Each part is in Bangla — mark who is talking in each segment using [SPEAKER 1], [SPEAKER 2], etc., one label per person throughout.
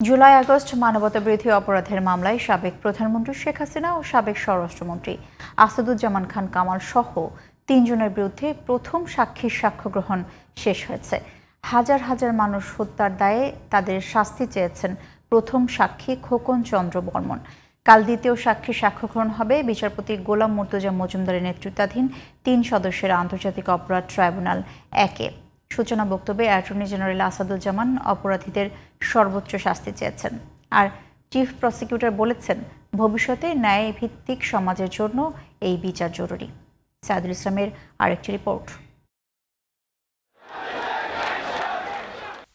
[SPEAKER 1] জুলাই আগস্ট মানবতাবিরোধী অপরাধের মামলায় সাবেক প্রধানমন্ত্রী শেখ হাসিনা ও সাবেক স্বরাষ্ট্রমন্ত্রী আসাদুজ্জামান খান কামাল সহ 3 জনের বিরুদ্ধে প্রথম সাক্ষীর সাক্ষ্য গ্রহণ শেষ হয়েছে। হাজার হাজার মানুষ হত্যার দায়ে তাদের শাস্তি চেয়েছেন প্রথম সাক্ষী খোকন চন্দ্র বর্মন। কাল দ্বিতীয় সাক্ষীর সাক্ষ্য গ্রহণ হবে বিচারপতি গোলাম মুর্তজা মজুমদারের নেতৃত্বাধীন 3 সদস্যের আন্তর্জাতিক অপরাধ ট্রাইব্যুনাল 1-এ। সূচনা বক্তব্যে অ্যাটর্নি জেনারেল আসাদুজ্জামান অপরাধীদের সর্বোচ্চ শাস্তি চেয়েছেন। আর চিফ প্রসিকিউটর বলেছেন, ভবিষ্যতে ন্যায়ভিত্তিক সমাজের জন্য এই বিচার জরুরি। সাইদুল ইসলামের আরেকটি রিপোর্ট।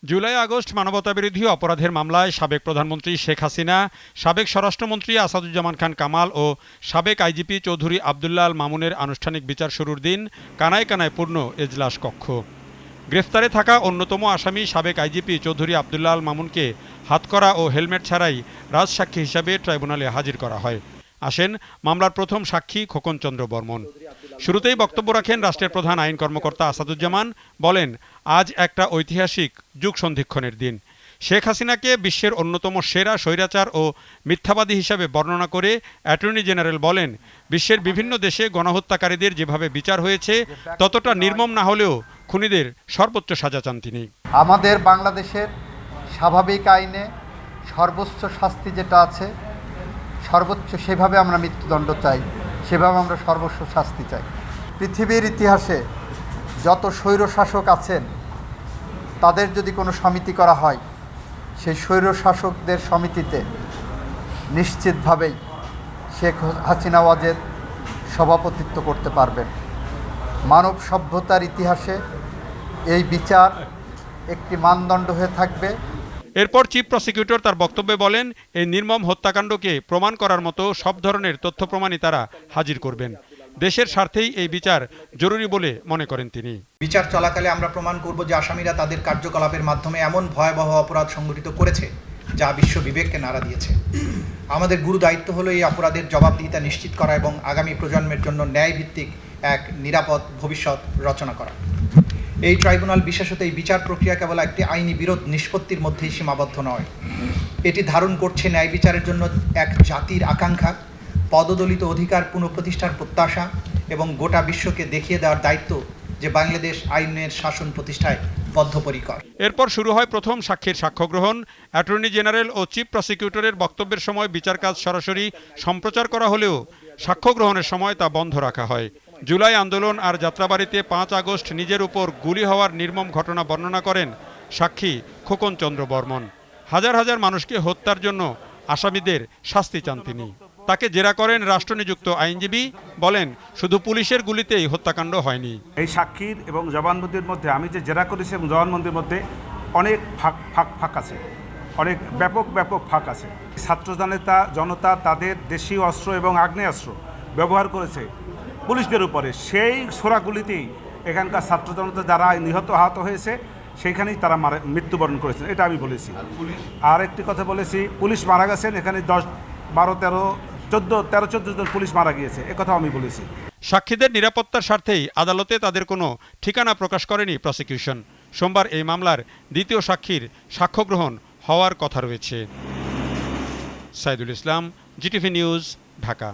[SPEAKER 2] জুলাই আগস্ট মানবতাবিরোধী অপরাধের মামলায় সাবেক প্রধানমন্ত্রী শেখ হাসিনা, সাবেক স্বরাষ্ট্রমন্ত্রী আসাদুজ্জামান খান কামাল ও সাবেক আইজিপি চৌধুরী আবদুল্লাহ আল মামুনের আনুষ্ঠানিক বিচার শুরুর দিন কানায় কানায় পূর্ণ এজলাস কক্ষ। গ্রেফতারে থাকা অন্যতম আসামি সাবেক আইজিপি চৌধুরী আবদুল্লাহ আল মামুনকে হাতকড়া ও হেলমেট ছাড়াই রাজসাক্ষী হিসাবে ট্রাইব্যুনালে হাজির করা হয়। আসেন মামলার প্রথম সাক্ষী খোকন চন্দ্র বর্মন। শুরুতেই বক্তব্য রাখেন রাষ্ট্রের প্রধান আইন কর্মকর্তা আসাদুজ্জামান। বলেন, আজ একটা ঐতিহাসিক যুগ সন্ধিক্ষণের দিন। শেখ হাসিনাকে বিশ্বের অন্যতম সেরা স্বৈরাচার ও মিথ্যাবাদী হিসাবে বর্ণনা করে অ্যাটর্নি জেনারেল বলেন, বিশ্বের বিভিন্ন দেশে গণহত্যাকারীদের যেভাবে বিচার হয়েছে ততটা নির্মম না হলেও খুনিদের সর্বোচ্চ সাজা চান তিনি।
[SPEAKER 3] আমাদের বাংলাদেশের স্বাভাবিক আইনে সর্বোচ্চ শাস্তি যেটা আছে, সর্বোচ্চ সেভাবে আমরা মৃত্যুদণ্ড চাই, সেভাবে আমরা সর্বোচ্চ শাস্তি চাই। পৃথিবীর ইতিহাসে যত স্বৈরশাসক আছেন তাদের যদি কোনো সমিতি করা হয়, সেই স্বৈরশাসকদের সমিতিতে নিশ্চিতভাবেই শেখ হাসিনা ওয়াজেদ সভাপতিত্ব করতে পারবেন। মানব সভ্যতার ইতিহাসে এই বিচার একটি মানদণ্ড হয়ে থাকবে।
[SPEAKER 2] এরপর চিফ প্রসিকিউটর তার বক্তব্যে বলেন, এই নির্মম হত্যাকাণ্ডকে প্রমাণ করার মতো সব ধরনের তথ্য প্রমাণই তারা হাজির করবেন। দেশের স্বার্থেই এই বিচার জরুরি বলে মনে করেন তিনি।
[SPEAKER 4] বিচার চলাকালে আমরা প্রমাণ করব যে আসামিরা তাদের কার্যকলাপের মাধ্যমে এমন ভয়াবহ অপরাধ সংঘটিত করেছে যা বিশ্ব বিবেককে নাড়া দিয়েছে। আমাদের গুরু দায়িত্ব হলো এই অপরাধের জবাবদিহিতা নিশ্চিত করা এবং আগামী প্রজন্মের জন্য ন্যায়ভিত্তিক এক নিরাপদ ভবিষ্যৎ রচনা করা। এই ট্রাইব্যুনাল বিশেষত এই বিচার প্রক্রিয়া কেবল একটি আইনি বিরোধ নিষ্পত্তির মধ্যেই সীমাবদ্ধ নয়, এটি ধারণ করছে ন্যায় বিচারের জন্য এক জাতির আকাঙ্ক্ষা, পদদলিত অধিকার পুনঃপ্রতিষ্ঠার প্রত্যাশা এবং গোটা বিশ্বকে দেখিয়ে দেওয়ার দায়িত্ব যে বাংলাদেশ আইনের শাসন প্রতিষ্ঠায় বদ্ধপরিকর।
[SPEAKER 2] এরপর শুরু হয় প্রথম সাক্ষীর সাক্ষ্য গ্রহণ। অ্যাটর্নি জেনারেল ও চিফ প্রসিকিউটরের বক্তব্যের সময় বিচার কাজ সরাসরি সম্প্রচার করা হলেও সাক্ষ্য গ্রহণের সময় তা বন্ধ রাখা হয়। জুলাই আন্দোলন আর যাত্রাবাড়িতে 5 আগস্ট নিজের উপর গুলি হওয়ার নির্মম ঘটনা বর্ণনা করেন সাক্ষী খোকন চন্দ্র বর্মন। হাজার হাজার মানুষকে হত্যার জন্য আসামিদের শাস্তি চান তিনি। তাকে জেরা করেন রাষ্ট্রনিযুক্ত আইনজীবী। বলেন, শুধু পুলিশের গুলিতেই হত্যাকাণ্ড হয়নি।
[SPEAKER 5] এই সাক্ষীর এবং জবানবন্দির মধ্যে আমি যে জেরা করেছি এবং জবানবন্দির মধ্যে অনেক ফাঁক আছে, অনেক ব্যাপক ফাঁক আছে। ছাত্র জনতা তাদের দেশীয় অস্ত্র এবং আগ্নেয়াস্ত্র ব্যবহার করেছে পুলিশদের উপরে। সেই ছোড়াগুলিতেই এখানকার ছাত্র জনতা যারা নিহত আহত হয়েছে সেইখানেই তারা মৃত্যুবরণ করেছেন, এটা আমি বলেছি। আর একটি কথা বলেছি, পুলিশ মারা গেছেন, এখানে 10, 12, 13, 14 জন পুলিশ মারা গিয়েছে, একথাও আমি বলেছি।
[SPEAKER 2] সাক্ষীদের নিরাপত্তার স্বার্থেই আদালতে তাদের কোনো ঠিকানা প্রকাশ করেনি প্রসিকিউশন। সোমবার এই মামলার দ্বিতীয় সাক্ষীর সাক্ষ্য গ্রহণ হওয়ার কথা রয়েছে। Saidul Islam, GTV news, Dhaka.